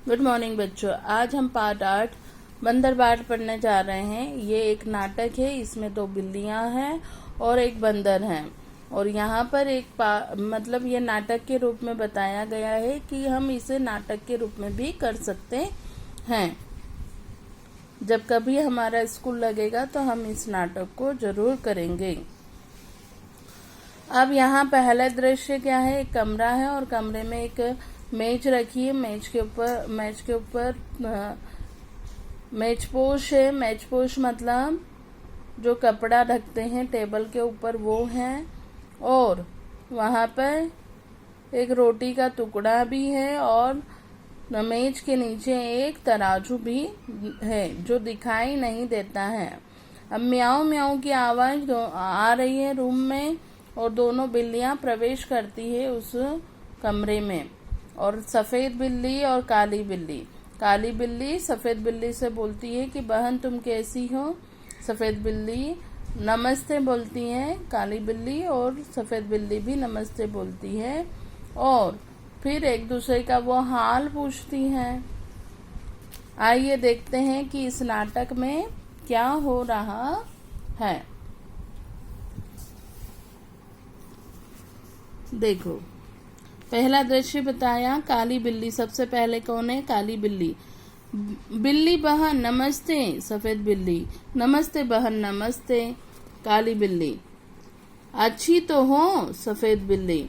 Good morning बच्चों। आज हम पार्ट 8 बंदर बाट पढ़ने जा रहे हैं। ये एक नाटक है। इसमें 2 बिल्लियां हैं और एक बंदर है। और यहाँ पर मतलब ये नाटक के रूप में बताया गया है कि हम इसे नाटक के रूप में भी कर सकते हैं। जब कभी हमारा स्कूल लगेगा तो हम इस नाटक को जरूर करेंगे। अब यहाँ पहला दृश्य क्या है? एक कमरा है और कमरे में एक मेज रखी है। मेज के ऊपर मेजपोश है। मेजपोश मतलब जो कपड़ा ढकते हैं टेबल के ऊपर, वो है। और वहाँ पर एक रोटी का टुकड़ा भी है और मेज के नीचे एक तराजू भी है जो दिखाई नहीं देता है। अब म्याऊं म्याऊं की आवाज आ रही है रूम में और दोनों बिल्लियां प्रवेश करती है उस कमरे में। और सफेद बिल्ली और काली बिल्ली सफेद बिल्ली से बोलती है कि बहन तुम कैसी हो। सफेद बिल्ली नमस्ते बोलती है। काली बिल्ली और सफेद बिल्ली भी नमस्ते बोलती है और फिर एक दूसरे का वो हाल पूछती हैं। आइए देखते हैं कि इस नाटक में क्या हो रहा है। देखो, पहला दृश्य बताया काली बिल्ली। सबसे पहले कौन है? काली बिल्ली। बिल्ली बहन नमस्ते। सफेद बिल्ली नमस्ते बहन नमस्ते। काली बिल्ली अच्छी तो हो। सफेद बिल्ली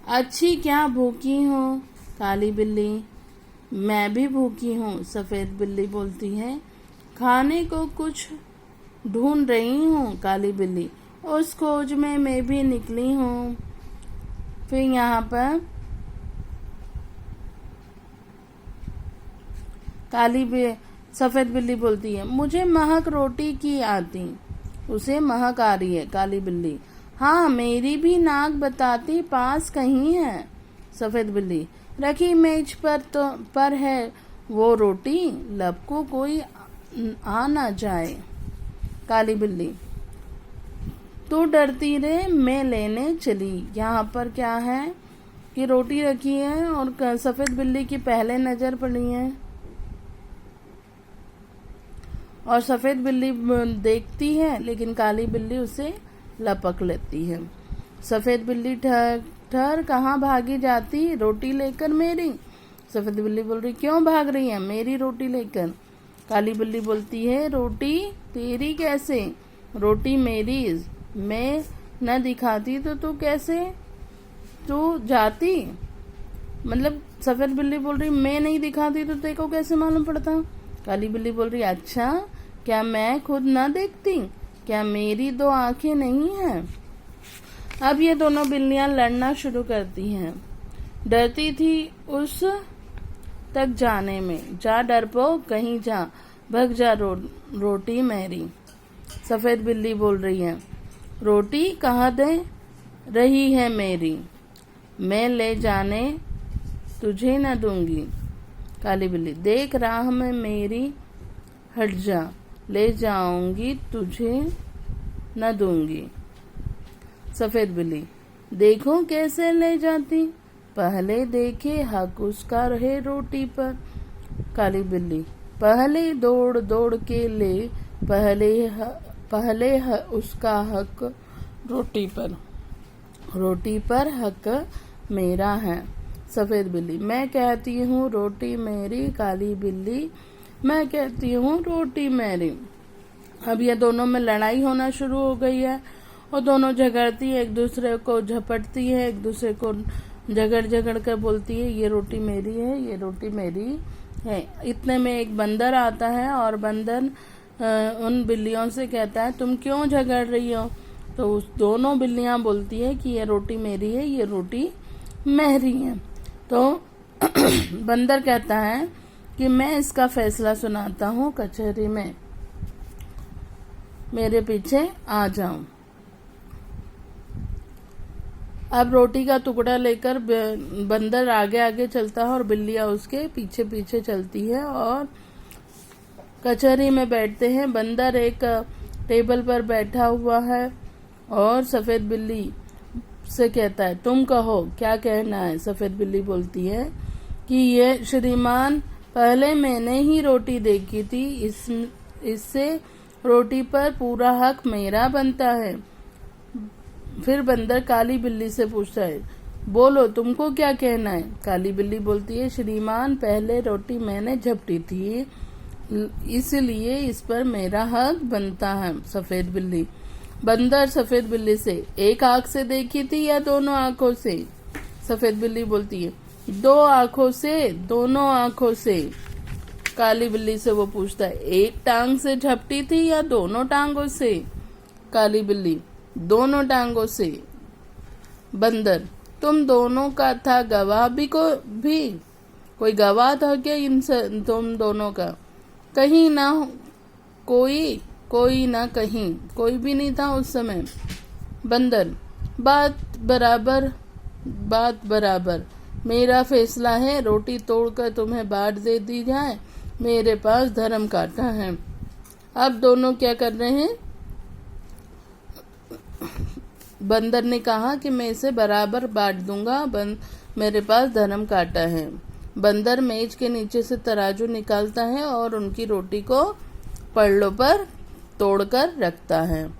अच्छी क्या, भूखी हो? काली बिल्ली मैं भी भूखी हूँ। सफेद बिल्ली बोलती है खाने को कुछ ढूंढ रही हूँ। काली बिल्ली उस खोज में मैं भी निकली हूँ। फिर यहाँ पर सफेद बिल्ली बोलती है मुझे महक रोटी की आती। उसे महक आ रही है। काली बिल्ली हाँ मेरी भी नाक बताती पास कहीं है। सफेद बिल्ली रखी मेज पर है वो रोटी, लब को कोई आ ना जाए। काली बिल्ली तू डरती रे मैं लेने चली। यहाँ पर क्या है कि रोटी रखी है और सफेद बिल्ली की पहले नजर पड़ी है और सफेद बिल्ली देखती है लेकिन काली बिल्ली उसे लपक लेती है। सफेद बिल्ली ठहर कहाँ भागी जाती रोटी लेकर मेरी। सफेद बिल्ली बोल रही क्यों भाग रही है मेरी रोटी लेकर। काली बिल्ली बोलती है रोटी तेरी कैसे, रोटी मेरी। मैं न दिखाती तो तू कैसे तू जाती। मतलब सफेद बिल्ली बोल रही मैं नहीं दिखाती तो तेरे को कैसे मालूम पड़ता। काली बिल्ली बोल रही अच्छा क्या मैं खुद न देखती, क्या मेरी 2 आंखें नहीं हैं। अब ये दोनों बिल्लियां लड़ना शुरू करती हैं। डरती थी उस तक जाने में, जा डरपोक कहीं जा, भग जा रोटी मेरी। सफेद बिल्ली बोल रही है रोटी कहाँ दे रही है मेरी, मैं ले जाने तुझे न दूंगी। काली बिल्ली देख राह में मेरी हट जा, ले जाऊंगी तुझे न दूंगी। सफेद बिल्ली देखो कैसे ले जाती, पहले देखे हक उसका रहे रोटी पर। काली बिल्ली पहले दौड़ दौड़ के ले, पहले उसका हक रोटी पर हक मेरा है। सफेद बिल्ली मैं कहती हूँ रोटी मेरी। काली बिल्ली मैं कहती हूँ रोटी मेरी। अब ये दोनों में लड़ाई होना शुरू हो गई है और दोनों झगड़ती है, एक दूसरे को झपटती है, एक दूसरे को झगड़ कर बोलती है ये रोटी मेरी है, ये रोटी मेरी है। इतने में एक बंदर आता है और बंदर उन बिल्लियों से कहता है तुम क्यों झगड़ रही हो। तो उस दोनों बिल्लियां बोलती है कि ये रोटी मेरी है, ये रोटी मेरी है। तो बंदर कहता है कि मैं इसका फैसला सुनाता हूँ कचहरी में, मेरे पीछे आ जाओ। अब रोटी का टुकड़ा लेकर बंदर आगे आगे चलता है और बिल्लियां उसके पीछे पीछे चलती है और कचहरी में बैठते हैं। बंदर एक टेबल पर बैठा हुआ है और सफेद बिल्ली से कहता है तुम कहो क्या कहना है। सफेद बिल्ली बोलती है कि ये श्रीमान पहले मैंने ही रोटी देखी थी, इससे रोटी पर पूरा हक मेरा बनता है। फिर बंदर काली बिल्ली से पूछता है, बोलो तुमको क्या कहना है। काली बिल्ली बोलती है, श्रीमान पहले रोटी मैंने झपटी थी, इसलिए इस पर मेरा हक बनता है। सफेद बिल्ली। बंदर सफेद बिल्ली से, एक आंख से देखी थी या दोनों आंखों से। सफेद बिल्ली बोलती है, दो आंखों से, दोनों आंखों से। काली बिल्ली से वो पूछता है, एक टांग से झपटी थी या दोनों टांगों से। काली बिल्ली, दोनों टांगों से। बंदर, तुम दोनों का था गवाह भी कोई गवाह था क्या तुम दोनों का। कहीं ना कोई ना कहीं, कोई भी नहीं था उस समय। बंदर, बात बराबर, मेरा फैसला है, रोटी तोड़कर तुम्हें बांट दे दी जाए, मेरे पास धर्म काटा है। अब दोनों क्या कर रहे हैं। बंदर ने कहा कि मैं इसे बराबर बांट दूंगा, मेरे पास धर्म काटा है। बंदर मेज के नीचे से तराजू निकालता है और उनकी रोटी को पल्लों पर तोड़कर रखता है।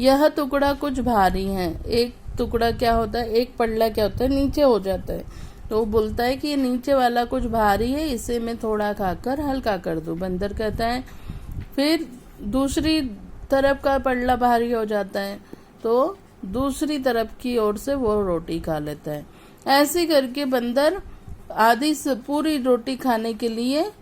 यह टुकड़ा कुछ भारी है। एक टुकड़ा क्या होता है, एक पल्ला क्या होता है, नीचे हो जाता है। तो वो बोलता है कि ये नीचे वाला कुछ भारी है, इसे मैं थोड़ा खाकर हल्का कर दूं। बंदर कहता है, फिर दूसरी तरफ का पल्ला भारी हो जाता है, तो दूसरी तरफ की ओर से वो रोटी खा लेता है। ऐसे करके बंदर आधी से पूरी रोटी खाने के लिए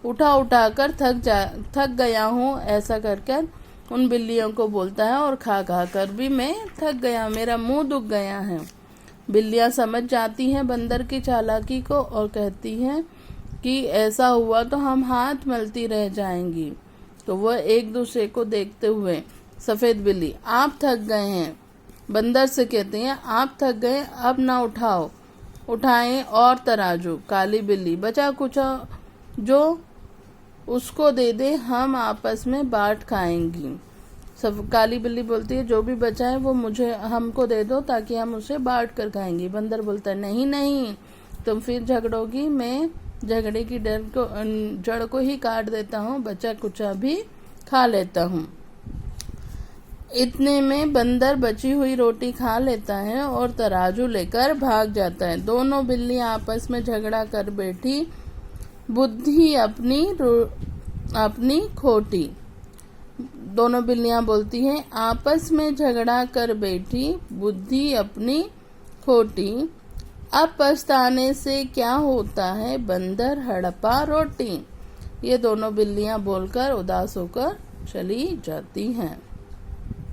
उठा कर थक गया हूँ, ऐसा करके उन बिल्लियों को बोलता है। और खा कर भी मैं थक गया, मेरा मुंह दुख गया है। बिल्लियां समझ जाती हैं बंदर की चालाकी को और कहती हैं कि ऐसा हुआ तो हम हाथ मलती रह जाएंगी। तो वह एक दूसरे को देखते हुए, सफेद बिल्ली, आप थक गए हैं। बंदर से कहते हैं, आप थक गए, अब ना उठाएं और तराजू। काली बिल्ली, बचा कुछ जो उसको दे दे, हम आपस में बांट खाएंगी। सब काली बिल्ली बोलती है, जो भी बचा है वो हमको दे दो ताकि हम उसे बांट कर खाएंगे। बंदर बोलता है, नहीं, तुम फिर झगड़ोगी, मैं झगड़े की जड़ को ही काट देता हूँ, बचा कुचा भी खा लेता हूँ। इतने में बंदर बची हुई रोटी खा लेता है और तराजू लेकर भाग जाता है। दोनों बिल्लियां आपस में झगड़ा कर बैठी, बुद्धि अपनी खोटी। दोनों बिल्लियां बोलती हैं, आपस में झगड़ा कर बैठी, बुद्धि अपनी खोटी। अब पछताने से क्या होता है, बंदर हड़पा रोटी। ये दोनों बिल्लियां बोलकर उदास होकर चली जाती हैं।